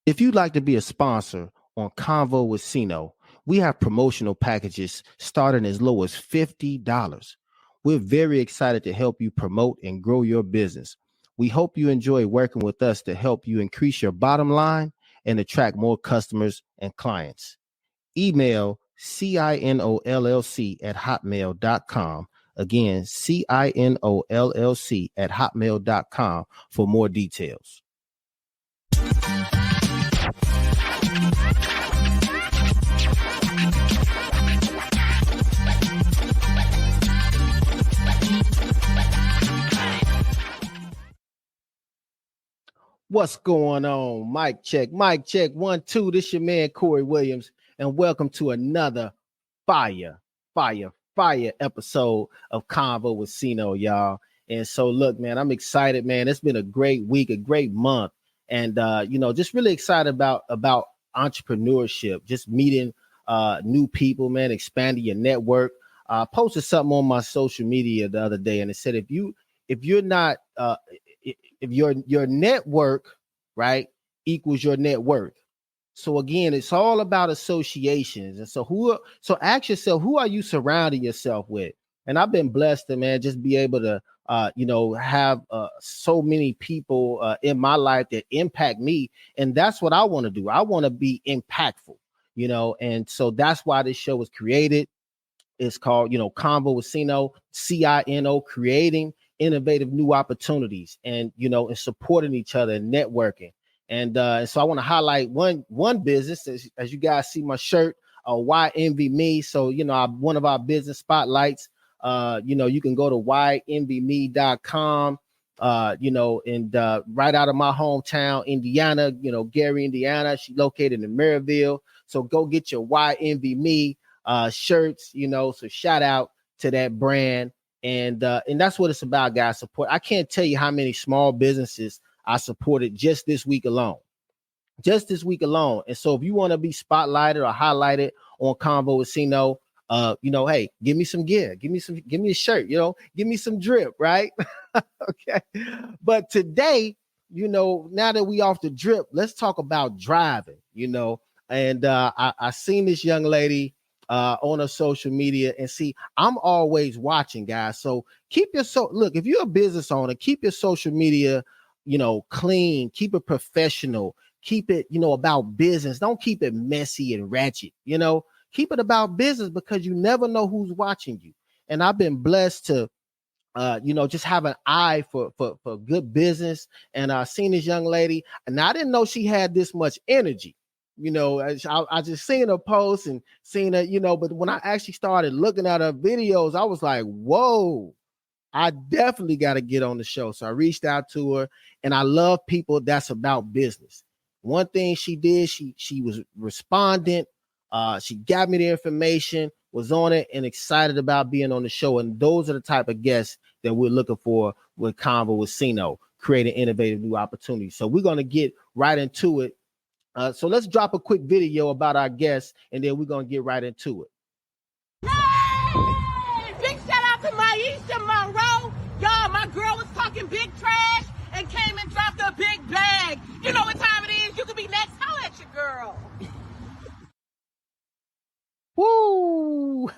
If you'd like to be a sponsor on Convo with CINO, we have promotional packages starting as low as $50. We're very excited to help you promote and grow your business. We hope you enjoy working with us to help you increase your bottom line and attract more customers and clients. Email CINOLLC@hotmail.com. Again, CINOLLC@hotmail.com for more details. What's going on? Mic check, 1, 2. This your man, Corey Williams, and welcome to another fire episode of Convo with CINO, y'all. And so, look, man, I'm excited, man. It's been a great week, a great month, and just really excited about entrepreneurship, just meeting new people, man, expanding your network. I posted something on my social media the other day, and it said if you're not if your network, right, equals your net worth. So again, it's all about associations. And so ask yourself, who are you surrounding yourself with? And I've been blessed to, man, just be able to have so many people in my life that impact me. And that's what I want to do. I want to be impactful, and so that's why this show was created. It's called, Convo with CINO, CINO, creating innovative new opportunities, and and supporting each other and networking. And so I want to highlight one business. As you guys see my shirt, Why Envy Me? So one of our business spotlights. You can go to whyenvyme.com. And right out of my hometown, Indiana. Gary, Indiana. She's located in Maryville. So go get your Why Envy Me shirts. So shout out to that brand. And that's what it's about, guys. Support. I can't tell you how many small businesses I supported just this week alone. And so if you want to be spotlighted or highlighted on Convo with CINO, hey, give me some gear, give me a shirt, give me some drip, right? Okay. But today, now that we off the drip, let's talk about driving, and I seen this young lady on her social media, and see, I'm always watching, guys. So keep your look, if you're a business owner, keep your social media, clean, keep it professional, keep it, about business. Don't keep it messy and ratchet, keep it about business, because you never know who's watching you. And I've been blessed to just have an eye for good business. And I seen this young lady, and I didn't know she had this much energy. I just seen her post and seen her, but when I actually started looking at her videos, I was like, whoa, I definitely got to get on the show. So I reached out to her, and I love people that's about business. One thing she did, she was respondent. She got me the information, was on it, and excited about being on the show. And those are the type of guests that we're looking for with Convo with CINO, creating innovative new opportunities. So we're going to get right into it. So let's drop a quick video about our guests, and then we're going to get right into it. Hey! Big shout out to Maisha Monroe. Y'all, my girl was talking big trash and came and dropped a big bag. You know what time it is. You could be next. Holla at your girl. Woo!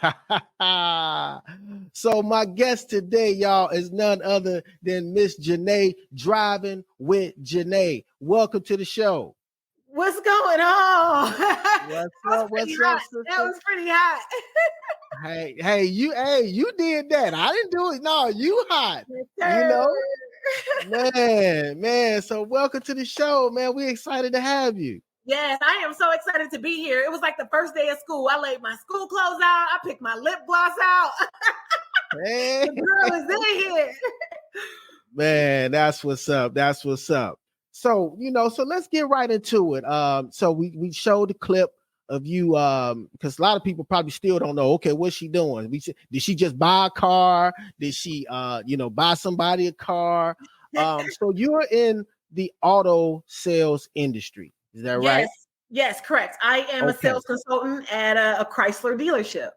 So my guest today, y'all, is none other than Miss Janae, driving with Janae. Welcome to the show. What's going on? What's up? That was pretty hot. Hey, you did that. I didn't do it. No, you hot. Man. So welcome to the show, man. We're excited to have you. Yes, I am so excited to be here. It was like the first day of school. I laid my school clothes out. I picked my lip gloss out. Hey. The girl is in here. Man, that's what's up. So, so let's get right into it. So we showed the clip of you, because a lot of people probably still don't know, okay, what's she doing? Did she just buy a car? Did she, buy somebody a car? So you're in the auto sales industry. Is that right? Yes, correct. I am a sales consultant at a Chrysler dealership.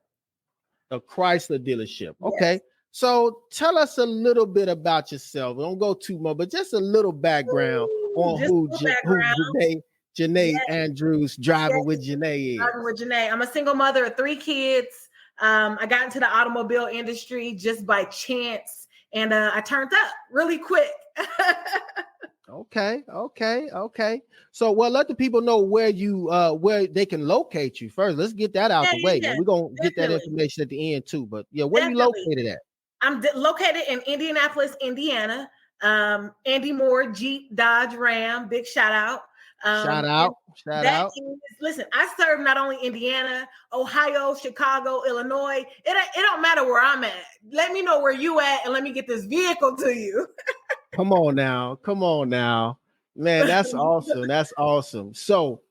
A Chrysler dealership. Okay. Yes. So tell us a little bit about yourself. Don't go too much, but just a little background on who Janae Yes, Andrews, driving with yes. Janae Driving is. with Janae. I'm a single mother of 3 kids. I got into the automobile industry just by chance, and I turned up really quick. Okay. So, well, let the people know where they can locate you first. Let's get that out Yeah, the yeah, way. yeah. And we're gonna get that Definitely. information at the end too. But yeah, where you Definitely. located at? I'm located in Indianapolis, Indiana. Andy Mohr Jeep Dodge Ram. Big shout out. Shout And out, shout that out. is, listen, I serve not only Indiana, Ohio, Chicago, Illinois. It don't matter where I'm at. Let me know where you at, and let me get this vehicle to you. Come on now, man. That's awesome. That's awesome. So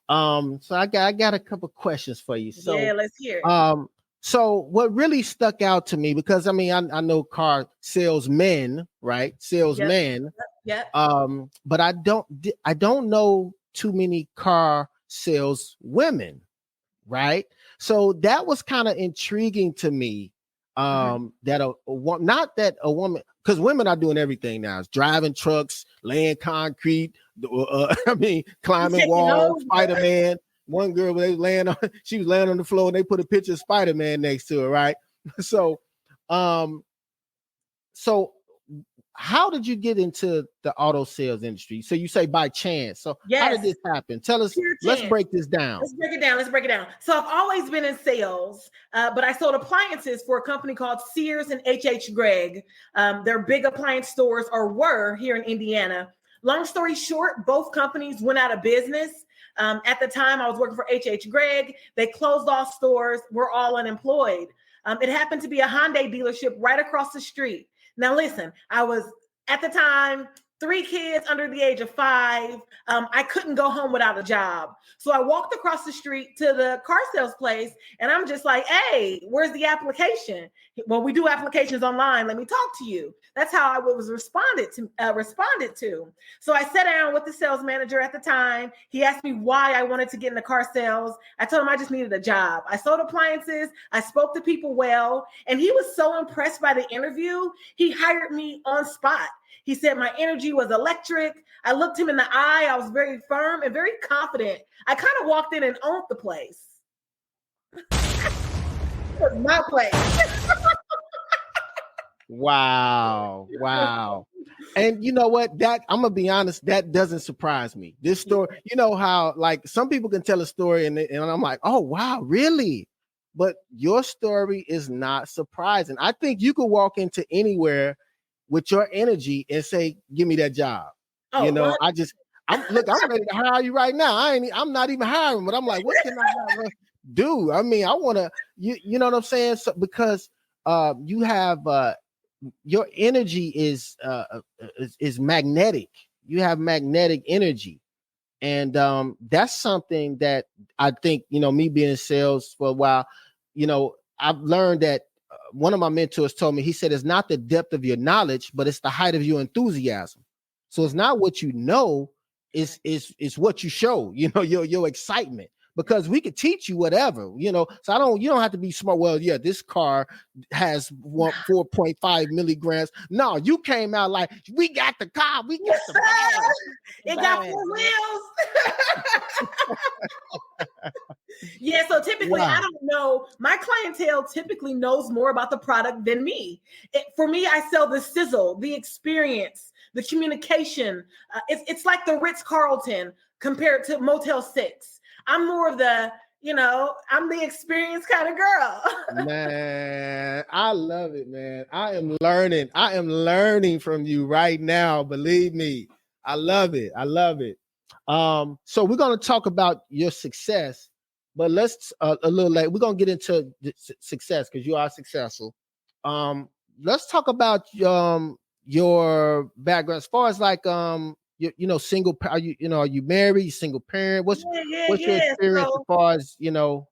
I got a couple questions for you. Yeah, let's hear it. Um, so what really stuck out to me, because I mean, I know car salesmen, right? Salesmen. Yep. But I don't know too many car sales women, right? So that was kind of intriguing to me. That not that a woman, because women are doing everything now. It's driving trucks, laying concrete, I mean, climbing walls, Spider-Man. One girl she was laying on the floor and they put a picture of Spider-Man next to her, right? So so how did you get into the auto sales industry? So you say by chance. So how did this happen? Tell us. Let's break this down. Let's break it down. So I've always been in sales, but I sold appliances for a company called Sears and H.H. Gregg. They're big appliance stores, or were, here in Indiana. Long story short, both companies went out of business. At the time, I was working for H.H. Gregg. They closed off stores. We're all unemployed. It happened to be a Hyundai dealership right across the street. Now, listen, I was, at the time, 3 kids under the age of 5. I couldn't go home without a job. So I walked across the street to the car sales place, and I'm just like, hey, where's the application? Well, we do applications online. Let me talk to you. That's how I was responded to. So I sat down with the sales manager at the time. He asked me why I wanted to get into car sales. I told him I just needed a job. I sold appliances. I spoke to people well. And he was so impressed by the interview, he hired me on spot. He said my energy was electric. I looked him in the eye. I was very firm and very confident. I kind of walked in and owned the place. It was my place. Wow. And you know what? That, I'm gonna be honest, that doesn't surprise me. This story, you know how like some people can tell a story and I'm like, oh wow, really? But your story is not surprising. I think you could walk into anywhere with your energy and say, give me that job. Oh, you know, what? I'm ready to hire you right now. I'm not even hiring, but I'm like, what can I do? I mean, I want to, you know what I'm saying? So, because you have your energy is magnetic. You have magnetic energy. And that's something that I think, you know, me being in sales for a while, you know, I've learned that one of my mentors told me, he said, it's not the depth of your knowledge, but it's the height of your enthusiasm. So it's not what you know, it's what you show, you know, your excitement. Because we could teach you whatever, you know. So you don't have to be smart. Well, yeah, this car has 4.5 milligrams. No, you came out like, we got the car, we got the bag. It got 4 wheels. Yeah, so typically, I don't know. My clientele typically knows more about the product than me. For me, I sell the sizzle, the experience, the communication. It's like the Ritz-Carlton compared to Motel 6. I'm more of the, you know, I'm the experienced kind of girl. Man, I love it, man. I am learning from you right now. Believe me. I love it. So we're going to talk about your success, but let's a little late. We're going to get into success because you are successful. Let's talk about your background as far as like you know, single. Are you married? Single parent? What's your experience as far as you know?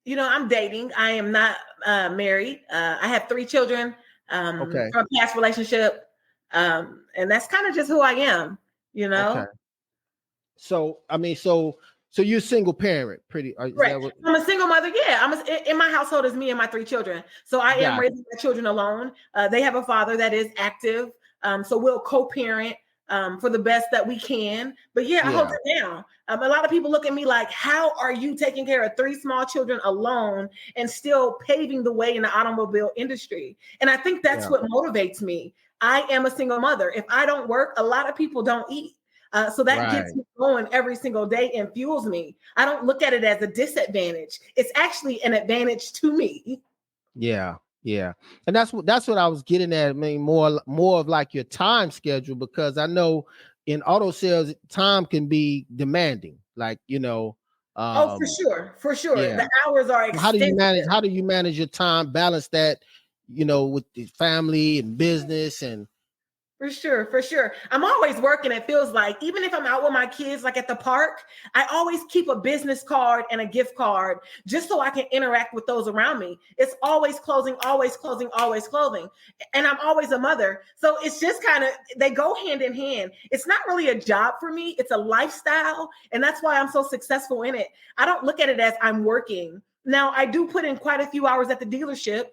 You know, I'm dating. I am not married. I have 3 children from a past relationship, and that's kind of just who I am. You know. Okay. So I mean, so you're a single parent, pretty. Right. I'm a single mother. Yeah, in my household is me and my 3 children. So I am raising my children alone. They have a father that is active. So we'll co-parent. for the best that we can. But I hold it down. A lot of people look at me like, how are you taking care of 3 small children alone and still paving the way in the automobile industry? And I think that's what motivates me. I am a single mother. If I don't work, a lot of people don't eat. So that gets me going every single day and fuels me. I don't look at it as a disadvantage. It's actually an advantage to me. Yeah. And that's what I was getting at. I mean, more of like your time schedule, because I know in auto sales, time can be demanding. Like, for sure. Yeah. The hours are extensive. How do you manage your time, balance that, with the family and business and For sure. I'm always working. It feels like, even if I'm out with my kids, like at the park, I always keep a business card and a gift card just so I can interact with those around me. It's always closing. And I'm always a mother. So it's just they go hand in hand. It's not really a job for me. It's a lifestyle. And that's why I'm so successful in it. I don't look at it as I'm working. Now, I do put in quite a few hours at the dealership,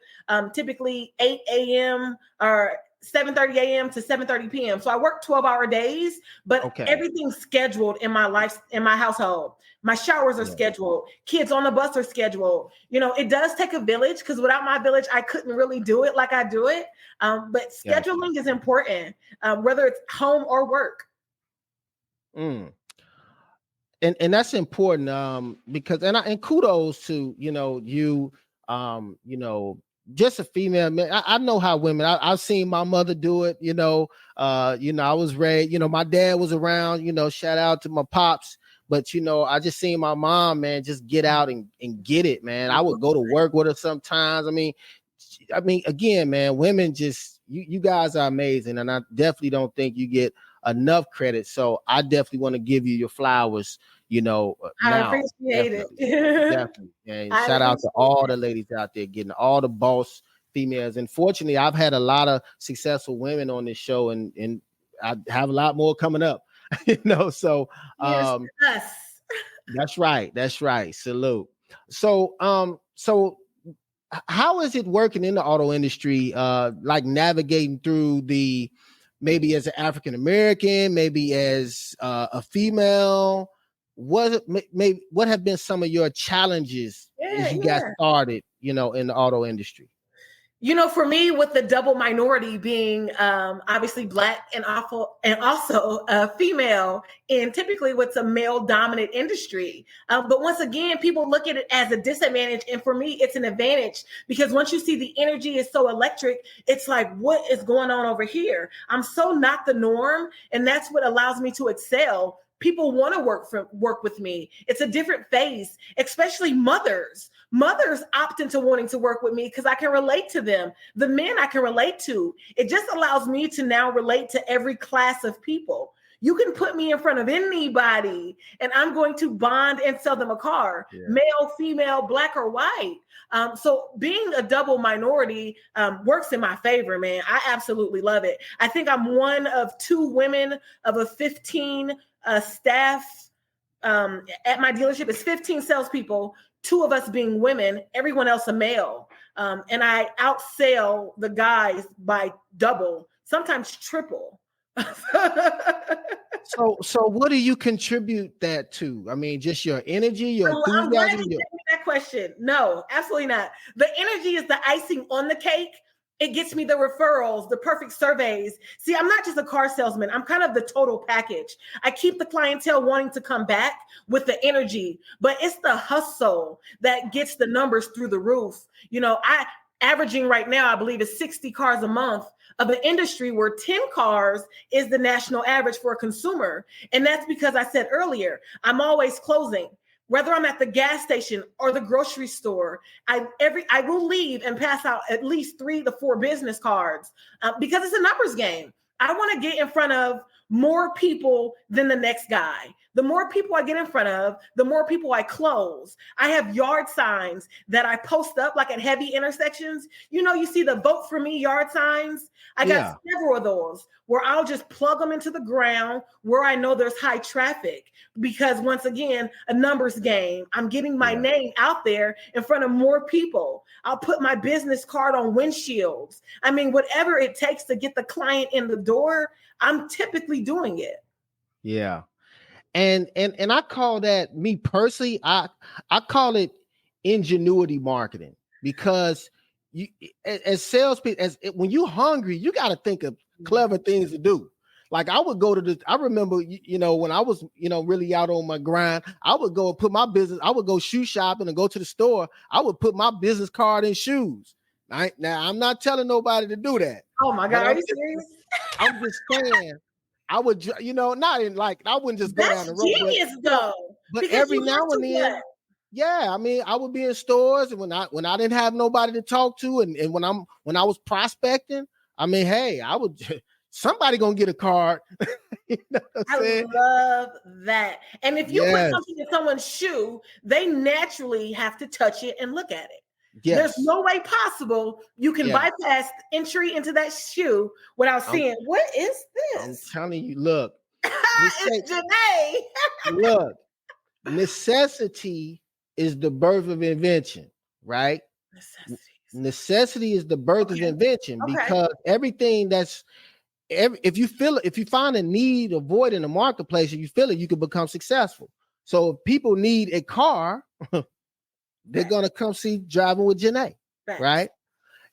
typically 8 a.m. or 7:30 a.m. to 7:30 p.m. So I work 12-hour days, but everything's scheduled in my life, in my household. My showers are scheduled. Kids on the bus are scheduled. It does take a village, because without my village, I couldn't really do it like I do it. But scheduling is important, whether it's home or work. And that's important, because and kudos to you just a female man. I know how women. I've seen my mother do it. I was raised. My dad was around. Shout out to my pops. But I just seen my mom, man, just get out and get it, man. I would go to work with her sometimes. I mean, again, man, women just you guys are amazing, and I definitely don't think you get enough credit. So I definitely want to give you your flowers. I appreciate it. Definitely. And shout out to all the ladies out there, getting all the boss females. And fortunately, I've had a lot of successful women on this show, and I have a lot more coming up. So yes. That's right. Salute. So how is it working in the auto industry? Like navigating through maybe as an African American, maybe as a female. What have been some of your challenges as you got started, in the auto industry? For me, with the double minority being obviously Black and also female, and typically what's a male-dominant industry. But once again, people look at it as a disadvantage, and for me, it's an advantage, because once you see the energy is so electric, it's like, what is going on over here? I'm so not the norm, and that's what allows me to excel. People want to work with me. It's a different phase, especially mothers. Mothers opt into wanting to work with me because I can relate to them. The men I can relate to. It just allows me to now relate to every class of people. You can put me in front of anybody and I'm going to bond and sell them a car, male, female, Black or white. So being a double minority works in my favor, man. I absolutely love it. I think I'm one of 2 women of a 15 staff at my dealership. It's 15 salespeople, 2 of us being women, everyone else a male. And I outsell the guys by double, sometimes triple. So what do you contribute that to? I mean, just your energy, your enthusiasm? I'm glad you asked me that question. No, absolutely not. The energy is the icing on the cake. It gets me the referrals, the perfect surveys. See, I'm not just a car salesman. I'm kind of the total package. I keep the clientele wanting to come back with the energy, but it's the hustle that gets the numbers through the roof. I averaging right now, I believe, is 60 cars a month of an industry where 10 cars is the national average for a consumer. And that's because I said earlier, I'm always closing. Whether I'm at the gas station or the grocery store, I will leave and pass out at least 3 to 4 business cards because it's a numbers game. I want to get in front of more people than the next guy. The more people I get in front of, the more people I close. I have yard signs that I post up like at heavy intersections. You know, you see the vote for me yard signs. I got several of those where I'll just plug them into the ground where I know there's high traffic, because once again, a numbers game. I'm getting my name out there in front of more people. I'll put my business card on windshields. I mean, whatever it takes to get the client in the door, I'm typically doing it. Yeah. And I call that, me personally, I call it ingenuity marketing, because you, as salespeople, when you're hungry, you got to think of clever things to do. Like I would go to I remember, when I was, really out on my grind, I would go and put my business, I would go shoe shopping and go to the store. I would put my business card in shoes. Right? Now, I'm not telling nobody to do that. Oh my God, are you serious? I'm just saying, I would, not in like, I wouldn't just go down the road. Genius, though. But every now and then, I mean, I would be in stores, and when I didn't have nobody to talk to, and when I was prospecting, I mean, hey, I would, somebody gonna get a card. I love that. And if you put something in someone's shoe, they naturally have to touch it and look at it. Yes. There's no way possible you can bypass entry into that shoe without seeing, what is this? I'm telling you, look. It's Janae. Look, necessity is the birth of invention, right? Necessity is the birth of invention, because everything if you find a need or void in the marketplace and you feel it, you can become successful. So if people need a car, they're gonna come see Driving with Janae, right?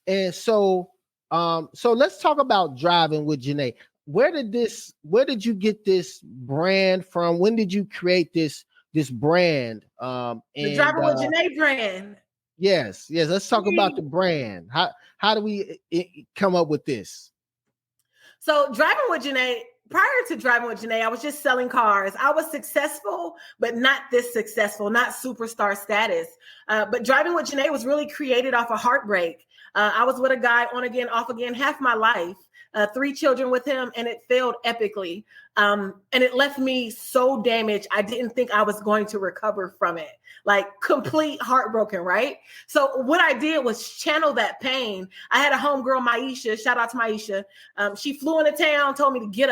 And so let's talk about Driving with Janae. Where did you get this brand from? When did you create this brand? The Driving with Janae brand. Yes. Let's talk about the brand. How do we come up with this? So Driving with Janae, prior to Driving with Janae, I was just selling cars. I was successful, but not this successful, not superstar status. But Driving with Janae was really created off a heartbreak. I was with a guy on again, off again, half my life, 3 children with him, and it failed epically. And it left me so damaged. I didn't think I was going to recover from it. Like complete heartbroken, right? So what I did was channel that pain. I had a homegirl, Maisha, shout out to Maisha. She flew into town, told me to get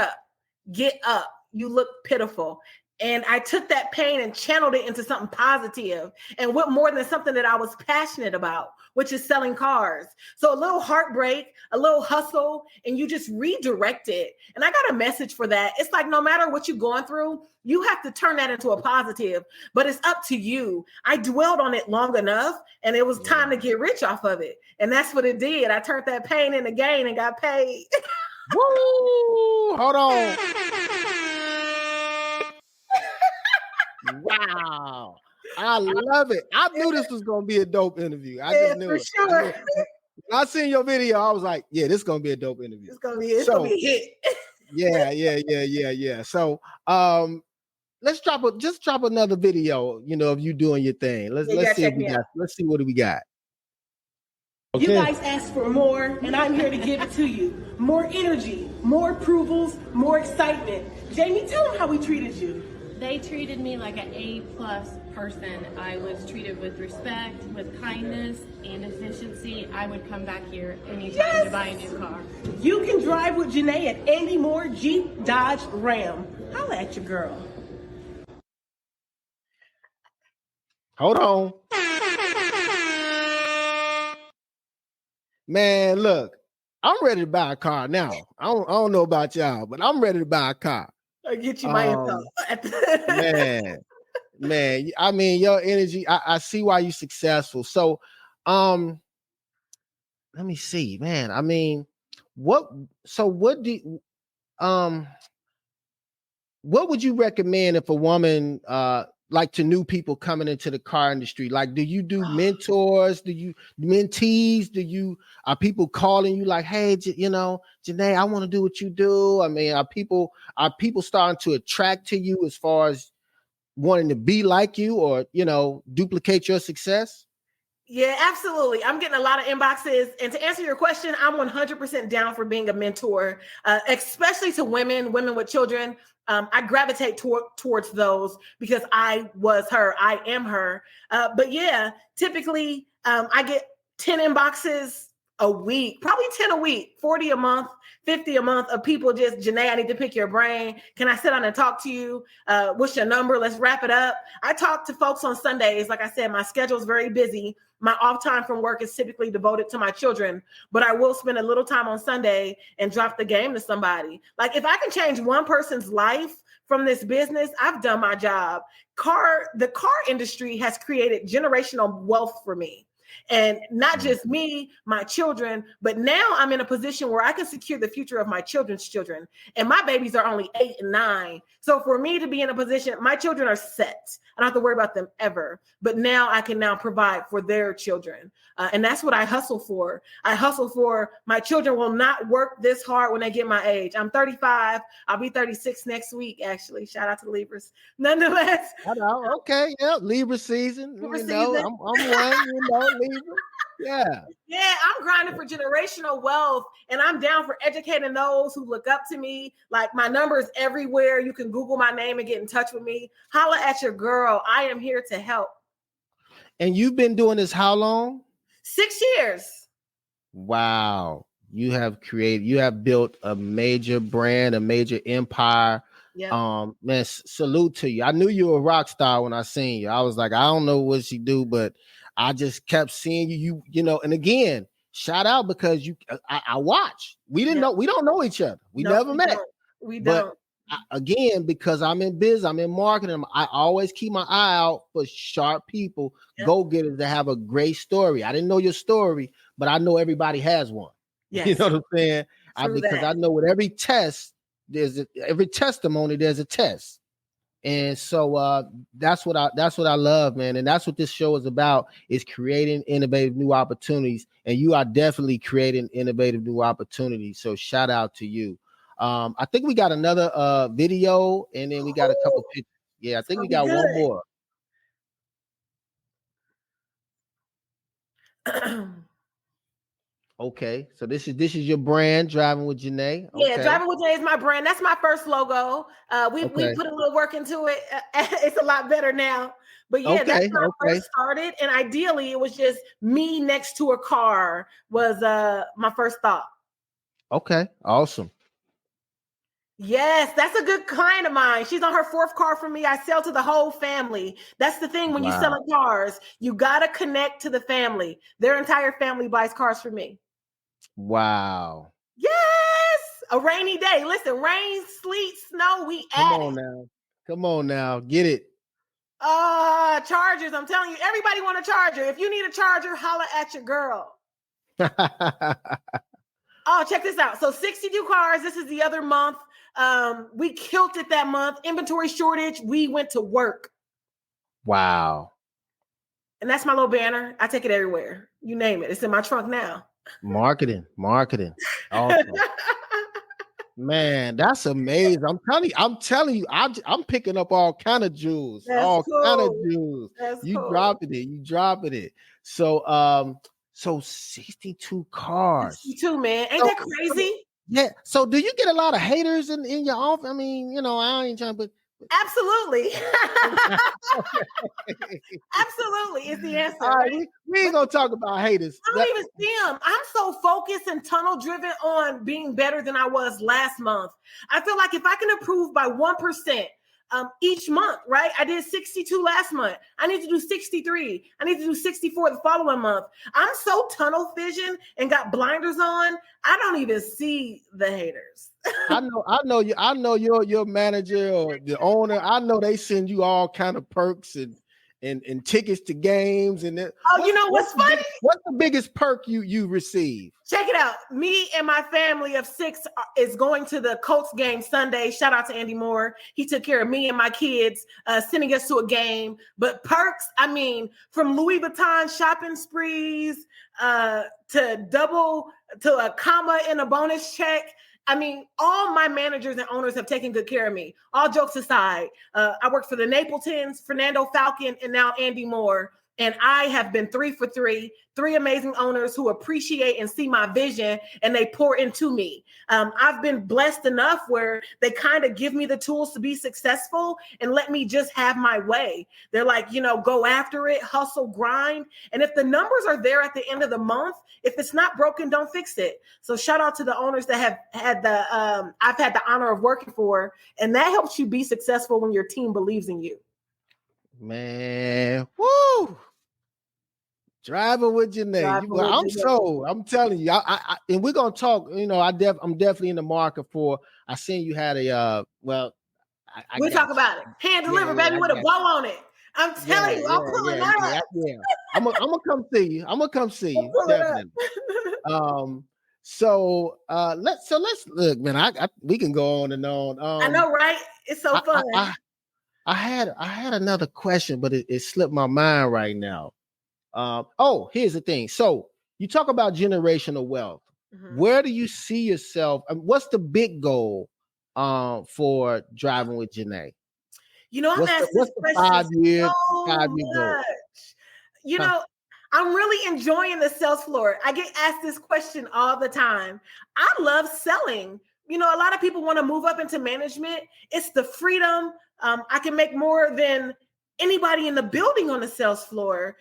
up. You look pitiful. And I took that pain and channeled it into something positive. And what more than something that I was passionate about, which is selling cars. So a little heartbreak, a little hustle, and you just redirect it. And I got a message for that. It's like, no matter what you're going through, you have to turn that into a positive, but it's up to you. I dwelled on it long enough, and it was time to get rich off of it. And that's what it did. I turned that pain into gain and got paid. Woo! Hold on. Wow. I love it. I knew this was going to be a dope interview. I just knew for it. Sure. When I seen your video, I was like, yeah, this is going to be a dope interview. It's going to be a hit. Yeah. So, let's drop another video, of you doing your thing. Let's see what we got. Let's see what we got. Okay. You guys asked for more, and I'm here to give it to you. More energy, more approvals, more excitement. Jamie, tell them how we treated you. They treated me like an A+ person. I was treated with respect, with kindness, and efficiency. I would come back here anytime to buy a new car. You can drive with Janae at Andy Mohr Jeep, Dodge, Ram. Holla at your girl. Hold on. Man, look, I'm ready to buy a car now. I don't know about y'all, but I'm ready to buy a car. I'll get you my info. man. I mean, your energy, I see why you're successful. So, let me see, man. I mean, what would you recommend if a woman, like to new people coming into the car industry? Like, do you do mentors? Do you mentees? Are people calling you like, hey, Janae, I want to do what you do? I mean, are people starting to attract to you as far as wanting to be like you or, duplicate your success? Yeah, absolutely. I'm getting a lot of inboxes. And to answer your question, I'm 100% down for being a mentor, especially to women with children. I gravitate towards those because I was her. I am her. But yeah, typically I get 10 inboxes a week, probably 10 a week, 40 a month, 50 a month of people just, Janae, I need to pick your brain. Can I sit down and talk to you? What's your number? Let's wrap it up. I talk to folks on Sundays. Like I said, my schedule is very busy. My off time from work is typically devoted to my children, but I will spend a little time on Sunday and drop the game to somebody. Like if I can change one person's life from this business, I've done my job. The car industry has created generational wealth for me. And not just me, my children, but now I'm in a position where I can secure the future of my children's children. And my babies are only 8 and 9. So for me to be in a position, my children are set. I don't have to worry about them ever. But now I can now provide for their children. And that's what I hustle for. I hustle for my children will not work this hard when they get my age. I'm 35. I'll be 36 next week, actually. Shout out to Libras. Nonetheless. Okay. Yeah. Libra season. I'm one, Libra. Yeah. Yeah, I'm grinding for generational wealth, and I'm down for educating those who look up to me. Like my number is everywhere. You can Google my name and get in touch with me. Holla at your girl. I am here to help. And you've been doing this how long? 6 years. Wow. You have built a major brand, a major empire. Yeah. Man, salute to you. I knew you were a rock star when I seen you. I was like, I don't know what she do, but I just kept seeing you, and again, shout out because I watch. We didn't know, we don't know each other. We never met. We don't. Again, because I'm in business, I'm in marketing, I always keep my eye out for sharp people, go-getters that have a great story. I didn't know your story, but I know everybody has one. Yes. You know what I'm saying? Because I know with every test, every testimony, there's a test. And so that's what I love, man. And that's what this show is about, is creating innovative new opportunities. And you are definitely creating innovative new opportunities. So shout out to you. I think we got another video, and then we got a couple pictures. Yeah, I think we got one more. Okay, so this is your brand, Driving with Janae. Okay. Yeah, Driving with Janae is my brand. That's my first logo. We put a little work into it. It's a lot better now. But yeah, that's how I first started. And ideally, it was just me next to a car was my first thought. Okay, awesome. Yes, that's a good client of mine. She's on her 4th car for me. I sell to the whole family. That's the thing when you're selling cars. You got to connect to the family. Their entire family buys cars for me. Wow. Yes. A rainy day. Listen, rain, sleet, snow, we Come on now. Get it. Chargers. I'm telling you, everybody want a charger. If you need a charger, holla at your girl. Oh, check this out. So 62 cars. This is the other month. We killed it that month. Inventory shortage. We went to work. Wow. And that's my little banner. I take it everywhere. You name it. It's in my trunk now. Marketing. Awesome. Man, that's amazing. I'm telling you, I'm picking up all kind of jewels. That's all cool. kind of jewels. That's you cool. dropping it. So 62 cars. 62, man. Ain't that crazy? Yeah. So do you get a lot of haters in your office? I mean, I ain't trying to put. Absolutely. Absolutely is the answer. All right, we ain't gonna talk about haters. I don't even see them. I'm so focused and tunnel driven on being better than I was last month. I feel like if I can improve by 1% each month, right? I did 62 last month. I need to do 63. I need to do 64 the following month. I'm so tunnel vision and got blinders on. I don't even see the haters. I know your manager or the owner. I know they send you all kind of perks and tickets to games and you know what's funny? What's the biggest perk you receive? Check it out. Me and my family of 6 is going to the Colts game Sunday. Shout out to Andy Mohr. He took care of me and my kids, sending us to a game. But perks, I mean, from Louis Vuitton shopping sprees to a comma in a bonus check. I mean, all my managers and owners have taken good care of me. All jokes aside, I worked for the Napletons, Fernando Falcon, and now Andy Mohr. And I have been 3 for 3 amazing owners who appreciate and see my vision, and they pour into me. I've been blessed enough where they kind of give me the tools to be successful and let me just have my way. They're like, go after it, hustle, grind. And if the numbers are there at the end of the month, if it's not broken, don't fix it. So shout out to the owners that have had I've had the honor of working for, and that helps you be successful when your team believes in you. Man, woo! Driving with Janae. I'm telling you, I and we're gonna talk. I'm definitely in the market for. I seen you had a we'll talk about it. Hand delivered, baby, with a bow on it. I'm telling you, I'm pulling up. Yeah. I'm gonna come see you. I'm gonna come see you. Definitely. So let's look, man. We can go on and on. I know, right? It's so fun. I had another question, but it slipped my mind right now. Here's the thing. So you talk about generational wealth. Mm-hmm. Where do you see yourself? What's the big goal for driving with Janae? I'm asked this question 5 year goal. I'm really enjoying the sales floor. I get asked this question all the time. I love selling. A lot of people want to move up into management. It's the freedom. I can make more than anybody in the building on the sales floor.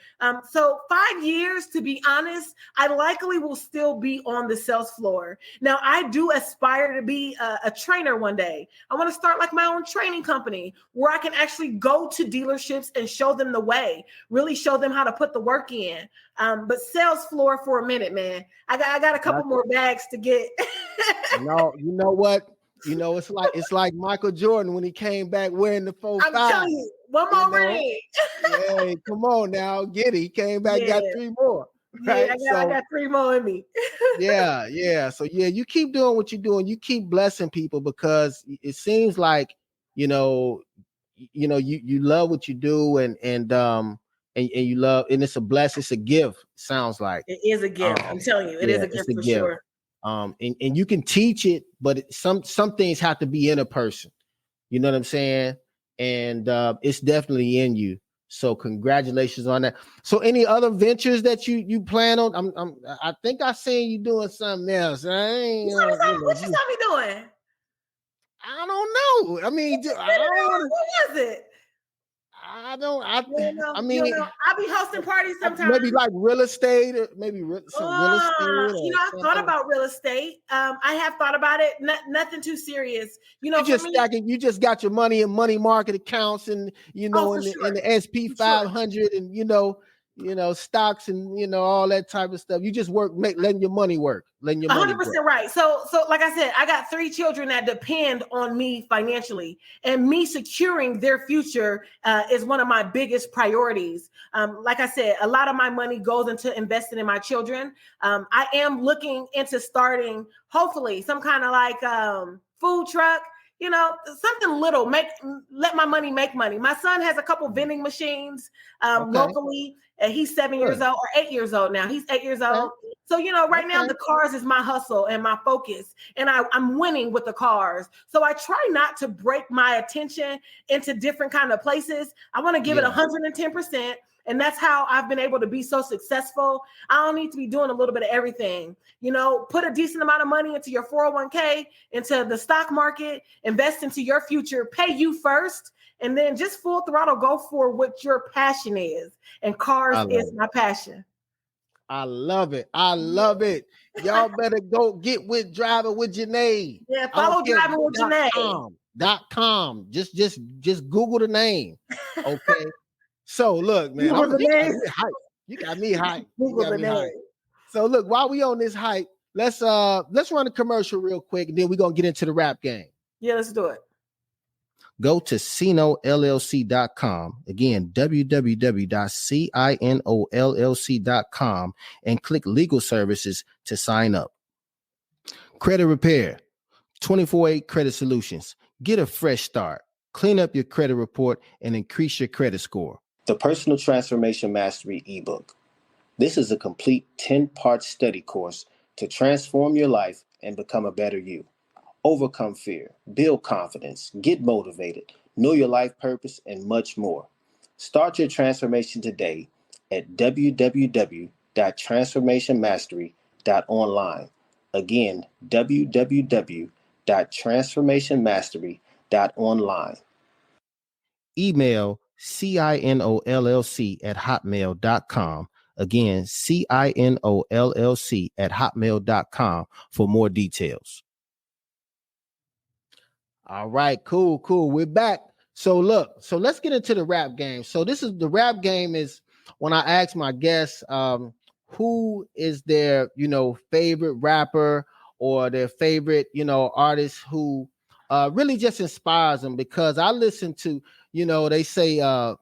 So 5 years, to be honest, I likely will still be on the sales floor. Now, I do aspire to be a trainer one day. I want to start like my own training company where I can actually go to dealerships and show them the way, really show them how to put the work in. But sales floor for a minute, man. I got a couple more bags to get. No, you know what? It's like Michael Jordan when he came back wearing the 4-5. I'm telling you, one more ring. Hey, come on now, get it. He came back, got 3 more. Right? Yeah, I got 3 more in me. yeah. So you keep doing what you're doing. You keep blessing people because it seems like you love what you do and you love, and it's a blessing. It's a gift. Sounds like it is a gift. I'm telling you, it is a gift for sure. And you can teach it, but some things have to be in a person. You know what I'm saying? And it's definitely in you. So congratulations on that. So any other ventures that you plan on? I think I seen you doing something else. What you saw me doing? I don't know. I mean, what was it? I don't. I be hosting parties sometimes. Maybe like real estate, or maybe real estate. I thought about real estate. I have thought about it. Nothing too serious. You just got your money in money market accounts, and in the SP 500, and stocks, and all that type of stuff. You just letting your money work. 100% right. So like I said, I got 3 children that depend on me financially, and me securing their future is one of my biggest priorities. Like I said, a lot of my money goes into investing in my children. I am looking into starting, hopefully, some kind of like food truck. Something little, let my money make money. My son has a couple vending machines locally. And he's 7 years old, or 8 years old now. He's 8 years old. So, right now the cars is my hustle and my focus, and I'm winning with the cars. So I try not to break my attention into different kind of places. I want to give it 110%. And that's how I've been able to be so successful. I don't need to be doing a little bit of everything. Put a decent amount of money into your 401k, into the stock market, invest into your future, pay you first, and then just full throttle go for what your passion is. And cars is my passion. I love it. Y'all better go get with Driving with Janae. Yeah, follow Driving with Janae. .com. Just Google the name. Okay. So look, man, you got me hype. So look, while we on this hype, let's run a commercial real quick, and then we're gonna get into the rap game. Yeah, let's do it. Go to CINOLLC.com. Again, www.CINOLLC.com, and click legal services to sign up. Credit repair, 24/8 credit solutions. Get a fresh start. Clean up your credit report and increase your credit score. The Personal Transformation Mastery ebook. This is a complete 10-part study course to transform your life and become a better you. Overcome fear, build confidence, get motivated, know your life purpose, and much more. Start your transformation today at www.transformationmastery.online. Again, www.transformationmastery.online. Email CINOLLC@hotmail.com. Again, CINOLLC@hotmail.com for more details. All right, cool. We're back. So let's get into the rap game. So the rap game is when I ask my guests who is their, favorite rapper or their favorite, artist who really just inspires them, because I listen to, they say the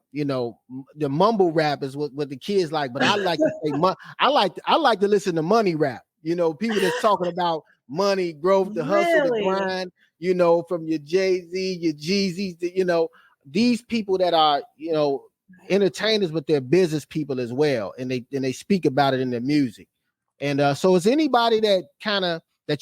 mumble rap is what the kids like, but I like to say I like to listen to money rap, people that's talking about money, growth, the hustle, the grind, from your Jay-Z, your Jeezys, these people that are, entertainers, but they're business people as well. And they speak about it in their music. And so is anybody that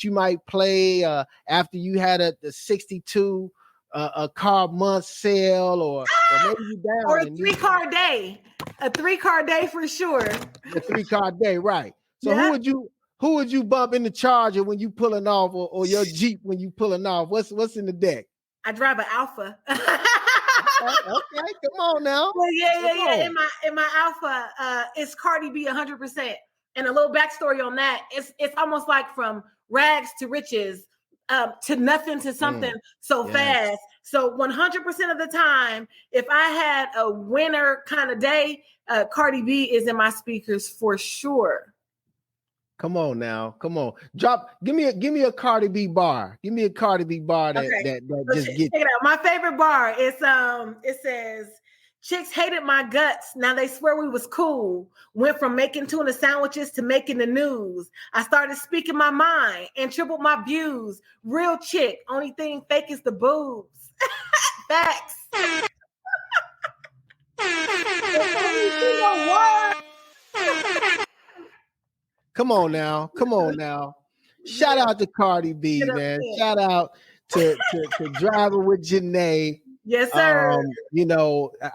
you might play after you had the 62 a car month sale, or maybe you down or a 3-car day, a 3-car day for sure. A 3-car day, right? So who would you bump in the Charger when you pulling off, or your Jeep when you pulling off? What's in the deck? I drive an Alpha. Okay, come on now. Well, yeah. In my Alpha, it's Cardi B 100%. And a little backstory on that: it's almost like from rags to riches, to nothing to something fast. So 100% of the time, if I had a winter kind of day, Cardi B is in my speakers for sure. Come on now. Come on. Give me a Cardi B bar. Give me a Cardi B bar that just gets. Check it out. My favorite bar is it says, "Chicks hated my guts. Now they swear we was cool. Went from making tuna sandwiches to making the news. I started speaking my mind and tripled my views. Real chick. Only thing fake is the boobs." Facts. Come on now. Shout out to Cardi B, man. Shout out to Driving with Janae. Yes, sir.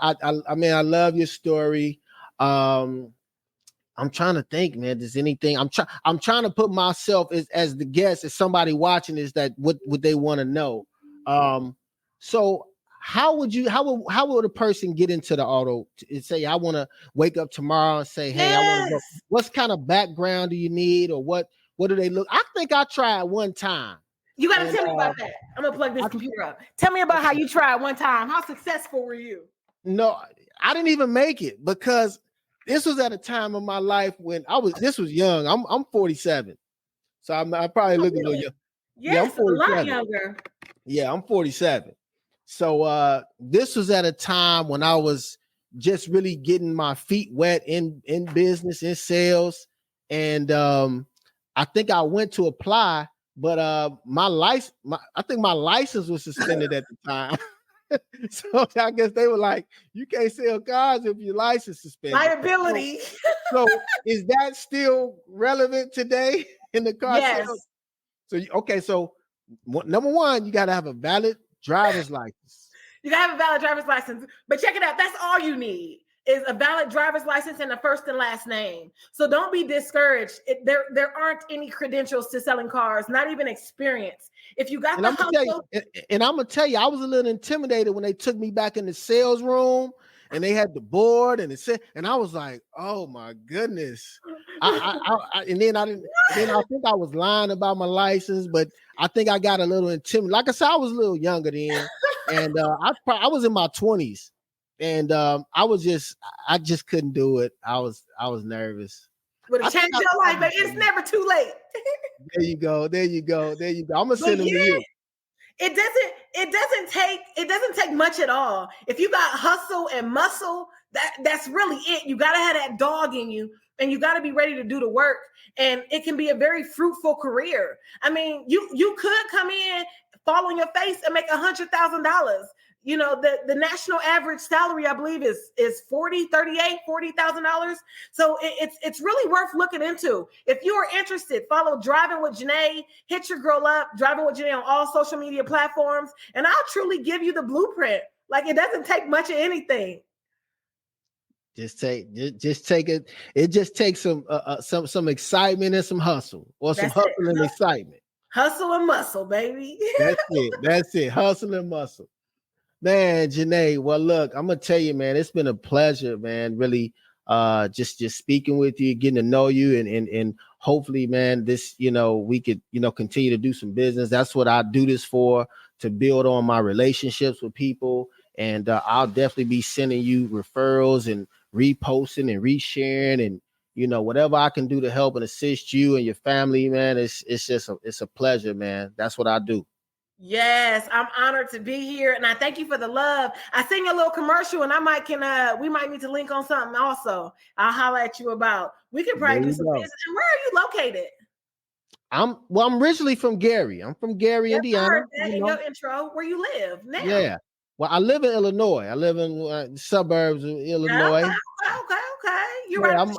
I mean, I love your story. I'm trying to think, man. Does anything? I'm trying to put myself as the guest, as somebody watching this, that what they want to know. So how would a person get into the auto and say, I want to wake up tomorrow and say, hey, I want to go. What kind of background do you need, or what do they look? I think I tried one time. You got to tell me about that. I'm going to plug this computer up. Tell me about how you tried one time. How successful were you? No, I didn't even make it, because this was at a time of my life when this was young. I'm 47. So I probably look a little young. Yes, I'm 47. A lot younger. Yeah, I'm 47. So this was at a time when I was just really getting my feet wet in business, in sales. And I think I went to apply, but I think my license was suspended at the time. So I guess they were like, you can't sell cars if your license suspended. Liability. So is that still relevant today in the car sales? So number one, you got to have a valid driver's license. You got to have a valid driver's license. But check it out. That's all you need is a valid driver's license and a first and last name. So don't be discouraged. There aren't any credentials to selling cars, not even experience. If you got I'm gonna tell you, I was a little intimidated when they took me back in the sales room and they had the board and and I was like, oh my goodness. I think I was lying about my license, but I think I got a little intimidated. Like I said, I was a little younger then, and I was in my 20s. And I just couldn't do it. I was nervous. Would have changed your life, but it's never too late. There you go. I'm gonna send them to you. It doesn't take much at all. If you got hustle and muscle, that's really it. You gotta have that dog in you, and you gotta be ready to do the work. And it can be a very fruitful career. I mean, you could come in, fall on your face, and make $100,000. You know, the national average salary, I believe, is $40,000. So it's really worth looking into. If you are interested, follow Driving with Janae, hit your girl up, Driving with Janae on all social media platforms, and I'll truly give you the blueprint. Like, it doesn't take much of anything. Just take it. It just takes some excitement and some hustle, or some That's hustle it. and excitement. Hustle and muscle, baby. That's it. That's it. Hustle and muscle. Man, Janae, well, look, I'm gonna tell you, man, it's been a pleasure, man. Really, just speaking with you, getting to know you, and hopefully, man, this, we could, continue to do some business. That's what I do this for, to build on my relationships with people. And I'll definitely be sending you referrals and reposting and resharing, and whatever I can do to help and assist you and your family, man. It's just it's a pleasure, man. That's what I do. Yes, I'm honored to be here, and I thank you for the love. I sing a little commercial, and we might need to link on something also. I'll holler at you about. We can probably do some business. And where are you located? I'm originally from Gary. I'm from Gary, Indiana. Heard that in your intro. Where you live now? Yeah. Well, I live in Illinois. I live in the suburbs of Illinois. Okay. You're yeah, right.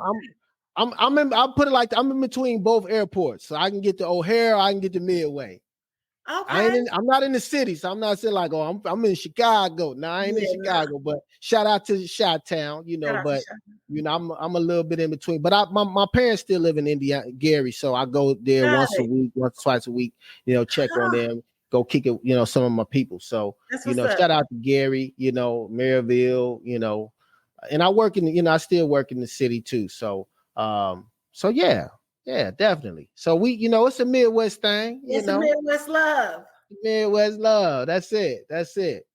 I'll put it like I'm in between both airports, so I can get to O'Hare, I can get to Midway. Okay. I'm not in the city, so I'm not saying like, oh, I'm in Chicago. No, I ain't in Chicago, but shout out to Chi-Town, but I'm a little bit in between. But my parents still live in Indiana, Gary, so I go there once, twice a week, check on them, go kick it, some of my people. So, shout out to Gary, Maryville, and I work I still work in the city too. So, yeah, definitely. So we, it's a Midwest thing. It's a Midwest love. Midwest love. That's it.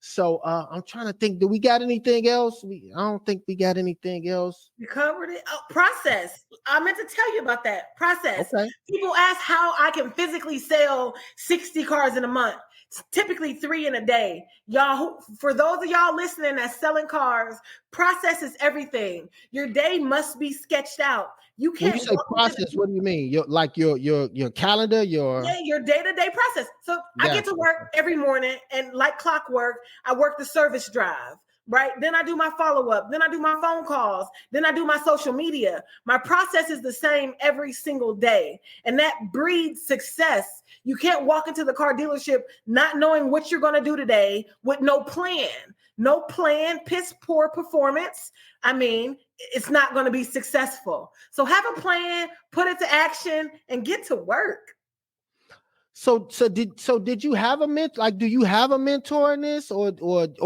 So I'm trying to think. Do we got anything else? I don't think we got anything else. You covered it. Oh, process. I meant to tell you about that process. Okay. People ask how I can physically sell 60 cars in a month. It's typically 3 in a day. Y'all, for those of y'all listening that's selling cars, process is everything. Your day must be sketched out. You can't. When you say process, what do you mean? Your calendar, your day-to-day process. So I get to work every morning, and like clockwork, I work the service drive. Right. Then I do my follow-up. Then I do my phone calls. Then I do my social media. My process is the same every single day. And that breeds success. You can't walk into the car dealership not knowing what you're going to do today with no plan. No plan, piss poor performance. I mean, it's not going to be successful. So have a plan, put it to action, and get to work. So did you have a mentor? Like, do you have a mentor in this, or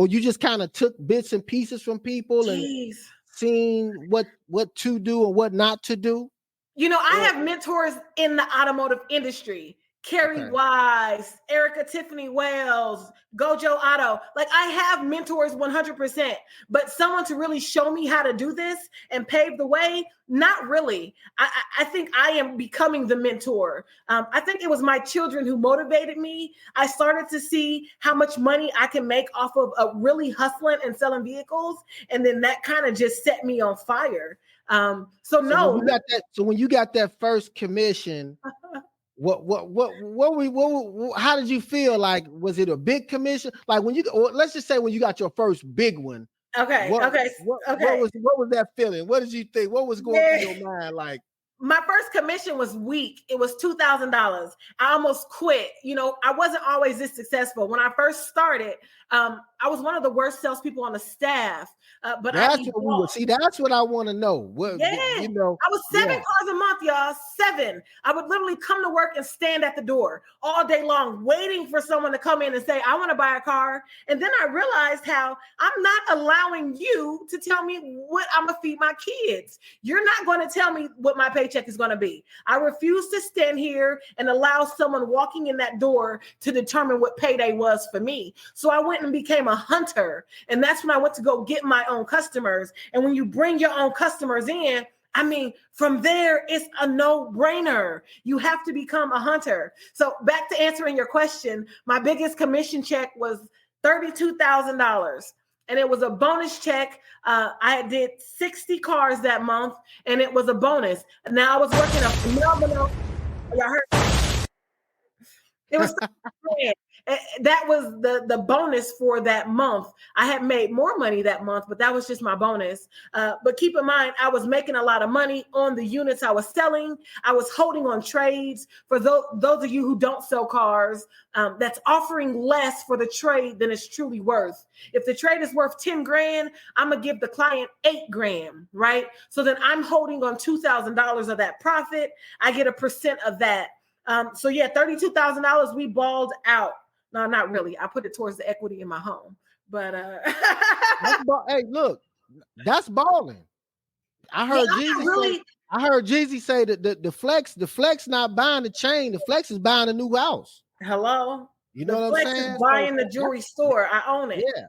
you just kind of took bits and pieces from people and seen what to do and what not to do? I have mentors in the automotive industry. Carrie Wise, Erica Tiffany Wells, Gojo Otto. Like, I have mentors 100%, but someone to really show me how to do this and pave the way, not really. I think I am becoming the mentor. I think it was my children who motivated me. I started to see how much money I can make off of really hustling and selling vehicles. And then that kind of just set me on fire. So when you got that first commission, how did you feel? Like, was it a big commission? Like let's just say when you got your first big one. Okay. What was that feeling? What did you think? What was going through your mind? Like, my first commission was weak. It was $2,000. I almost quit. I wasn't always this successful. When I first started, I was one of the worst salespeople on the staff. But that's that's what I want to know. I was 7 cars a month, y'all. 7. I would literally come to work and stand at the door all day long, waiting for someone to come in and say, I want to buy a car. And then I realized how I'm not allowing you to tell me what I'm going to feed my kids. You're not going to tell me what my paycheck is going to be. I refuse to stand here and allow someone walking in that door to determine what payday was for me. So I went and became a hunter. And that's when I went to go get my own customers. And when you bring your own customers in, I mean, from there, it's a no-brainer. You have to become a hunter. So back to answering your question, my biggest commission check was $32,000. And it was a bonus check. I did 60 cars that month, and it was a bonus. Now I was working a phenomenal. Y'all heard? It was That was the bonus for that month. I had made more money that month, but that was just my bonus. But keep in mind, I was making a lot of money on the units I was selling. I was holding on trades. For those of you who don't sell cars, that's offering less for the trade than it's truly worth. If the trade is worth 10 grand, I'm gonna give the client 8 grand, right? So then I'm holding on $2,000 of that profit. I get a percent of that. So yeah, $32,000 we balled out. No, not really. I put it towards the equity in my home. But hey, look, that's balling. I heard Jeezy say that the flex not buying the chain, the flex is buying a new house. Hello. You know what I'm saying? Is buying the jewelry store. I own it. Yeah.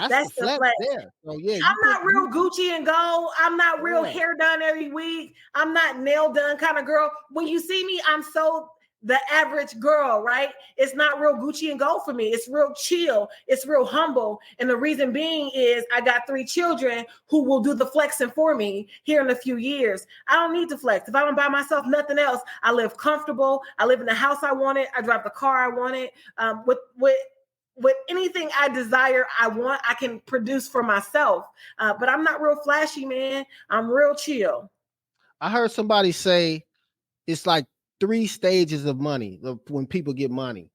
That's the flex there. So yeah, I'm not real Gucci and gold. I'm not real hair done every week. I'm not nail done kind of girl. When you see me, I'm so the average girl, right? It's not real Gucci and gold for me. It's real chill. It's real humble. And the reason being is I got 3 children who will do the flexing for me here in a few years. I don't need to flex. If I don't buy myself nothing else, I live comfortable. I live in the house I wanted. I drive the car I wanted. With anything I desire, I want, I can produce for myself. But I'm not real flashy, man. I'm real chill. I heard somebody say it's like 3 stages of money when people get money.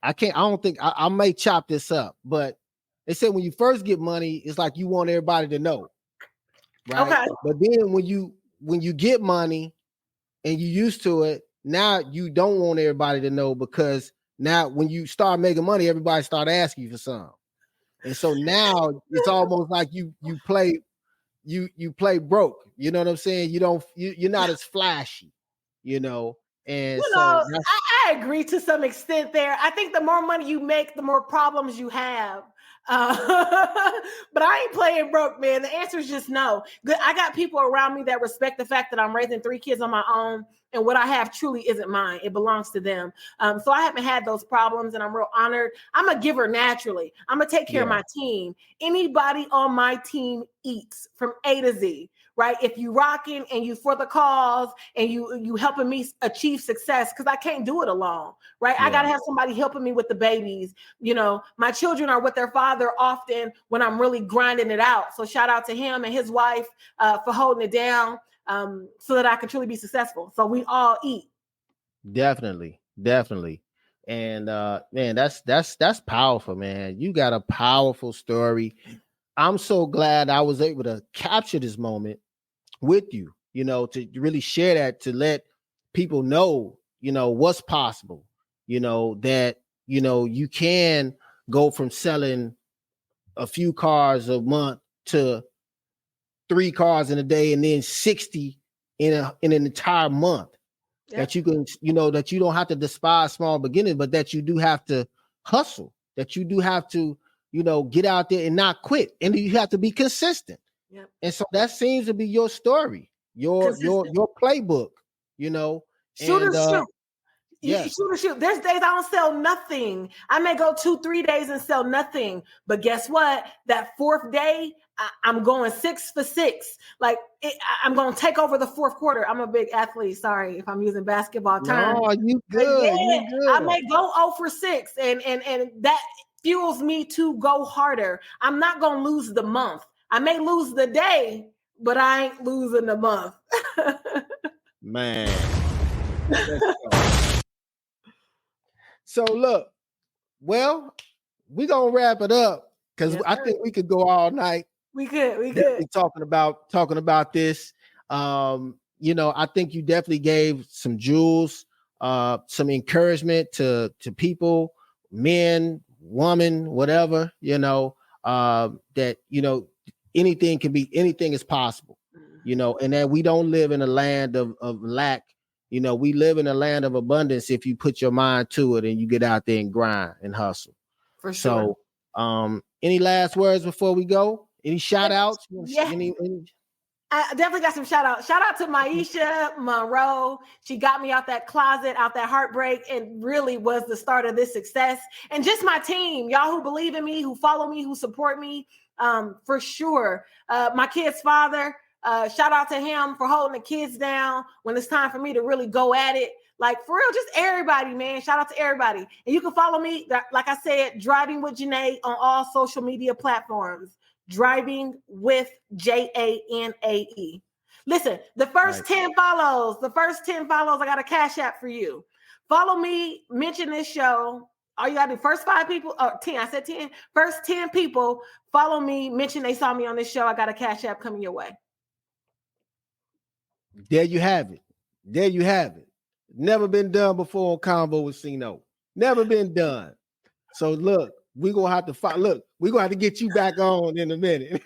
I may chop this up, but they said when you first get money, it's like you want everybody to know. Right. Okay. But then when you get money and you used to it, now you don't want everybody to know, because now when you start making money, everybody start asking you for some. And so now it's almost like you play broke. You know what I'm saying? You're not as flashy, you know. And I agree to some extent there. I think the more money you make, the more problems you have. But I ain't playing broke, man. The answer is just no. I got people around me that respect the fact that I'm raising 3 kids on my own, and what I have truly isn't mine. It belongs to them. So I haven't had those problems, and I'm real honored. I'm a giver naturally. I'm gonna take care of my team. Anybody on my team eats from A to Z. Right? If you rocking and you for the cause and you helping me achieve success, because I can't do it alone, right? Yeah. I gotta have somebody helping me with the babies. You know, my children are with their father often when I'm really grinding it out. So shout out to him and his wife for holding it down so that I can truly be successful. So we all eat. Definitely. And man, that's powerful, man. You got a powerful story. I'm so glad I was able to capture this moment with you, you know, to really share that, to let people know, you know, what's possible, you know, that, you know, you can go from selling a few cars a month to 3 cars in a day and then 60 in an entire month. Yep. That you can, you know, that you don't have to despise small beginnings, but that you do have to hustle, that you do have to, you know, get out there and not quit, and you have to be consistent. Yep. And so that seems to be your story, your playbook, you know. Shoot. Yeah. Shoot. There's days I don't sell nothing. I may go 2-3 days and sell nothing. But guess what? That 4th day, I'm going 6 for 6. Like I'm going to take over the 4th quarter. I'm a big athlete. Sorry if I'm using basketball terms. No, you good. Yeah, you good. I may go 0 for 6, and that fuels me to go harder. I'm not going to lose the month. I may lose the day, but I ain't losing the month. Man. So look, well, we're going to wrap it up, because I think we could go all night. We could. Talking about this. You know, I think you definitely gave some jewels, some encouragement to people, men, woman, whatever, you know, that, you know, anything is possible, you know, and that we don't live in a land of lack. You know, we live in a land of abundance if you put your mind to it and you get out there and grind and hustle. For sure. So, any last words before we go? Any shout outs? Yeah. I definitely got some shout outs. Shout out to Maisha Monroe. She got me out that closet, out that heartbreak, and really was the start of this success. And just my team, y'all who believe in me, who follow me, who support me, for sure. My kid's father, shout out to him for holding the kids down when it's time for me to really go at it. Like for real, just everybody, man. Shout out to everybody. And you can follow me, like I said, Driving with Janae on all social media platforms. Driving with Janae. Listen, the first 10 follows, I got a cash app for you. Follow me, mention this show. All you gotta do, first 5 people, or 10, I said 10. First 10 people, follow me, mention they saw me on this show. I got a cash app coming your way. There you have it. There you have it. Never been done before on Convo with CINO. Never been done. So look, we're gonna have to fight. Look, we're gonna have to get you back on in a minute.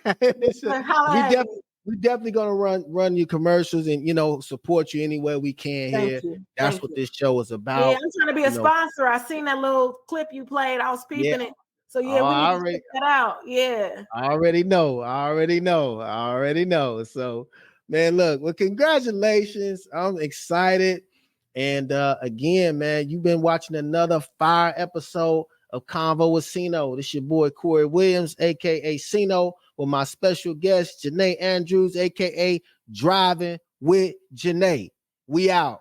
We definitely gonna run your commercials and support you anywhere we can here. That's what this show is about. Yeah, I'm trying to be a sponsor. I seen that little clip you played. I was peeping it. So yeah, we need to check that out. Yeah. I already know. So man, look, well, congratulations. I'm excited. And again, man, you've been watching another fire episode of Convo with CINO. This your boy Corey Williams, aka CINO, with my special guest Janae Andrews, aka Driving with Janae. We out.